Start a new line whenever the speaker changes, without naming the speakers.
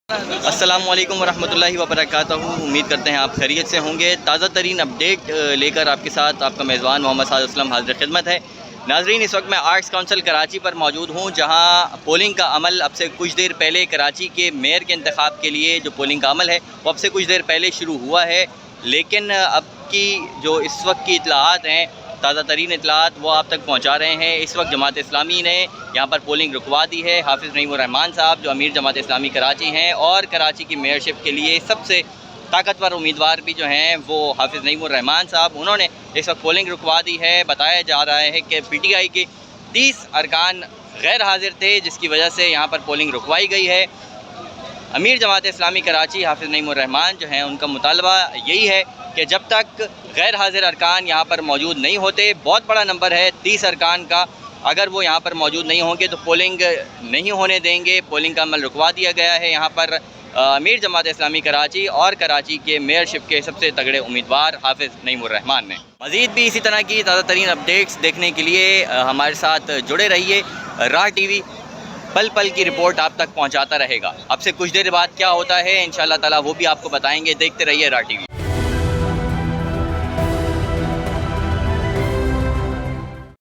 السلام علیکم ورحمۃ اللہ وبرکاتہ۔ امید کرتے ہیں آپ خیریت سے ہوں گے۔ تازہ ترین اپڈیٹ لے کر آپ کے ساتھ آپ کا میزبان محمد سعد اسلم حاضر خدمت ہے۔ ناظرین، اس وقت میں آرٹس کونسل کراچی پر موجود ہوں، جہاں پولنگ کا عمل اب سے کچھ دیر پہلے کراچی کے میئر کے انتخاب کے لیے جو پولنگ کا عمل ہے وہ اب سے کچھ دیر پہلے شروع ہوا ہے، لیکن اب کی جو اس وقت کی اطلاعات ہیں، تازہ ترین اطلاعات، وہ آپ تک پہنچا رہے ہیں۔ اس وقت جماعت اسلامی نے یہاں پر پولنگ رکوا دی ہے۔ حافظ نعیم الرحمان صاحب جو امیر جماعت اسلامی کراچی ہیں اور کراچی کی میئرشپ کے لیے سب سے طاقتور امیدوار بھی جو ہیں وہ حافظ نعیم الرحمان صاحب، انہوں نے اس وقت پولنگ رکوا دی ہے۔ بتایا جا رہا ہے کہ پی ٹی آئی کے 30 ارکان غیر حاضر تھے، جس کی وجہ سے یہاں پر پولنگ رکوائی گئی ہے۔ امیر جماعت اسلامی کراچی حافظ نعیم الرحمان جو ہیں، ان کا مطالبہ یہی ہے کہ جب تک غیر حاضر ارکان یہاں پر موجود نہیں ہوتے، بہت بڑا نمبر ہے 30 ارکان کا، اگر وہ یہاں پر موجود نہیں ہوں گے تو پولنگ نہیں ہونے دیں گے۔ پولنگ کا عمل رکوا دیا گیا ہے یہاں پر امیر جماعت اسلامی کراچی اور کراچی کے میئرشپ کے سب سے تگڑے امیدوار حافظ نعیم الرحمان نے۔ مزید بھی اسی طرح کی تازہ ترین اپڈیٹس دیکھنے کے لیے ہمارے ساتھ جڑے رہیے۔ راہ ٹی وی پل پل کی رپورٹ آپ تک پہنچاتا رہے گا۔ اب سے کچھ دیر بعد کیا ہوتا ہے انشاءاللہ تعالی وہ بھی آپ کو بتائیں گے۔ دیکھتے رہیے راہ ٹی وی۔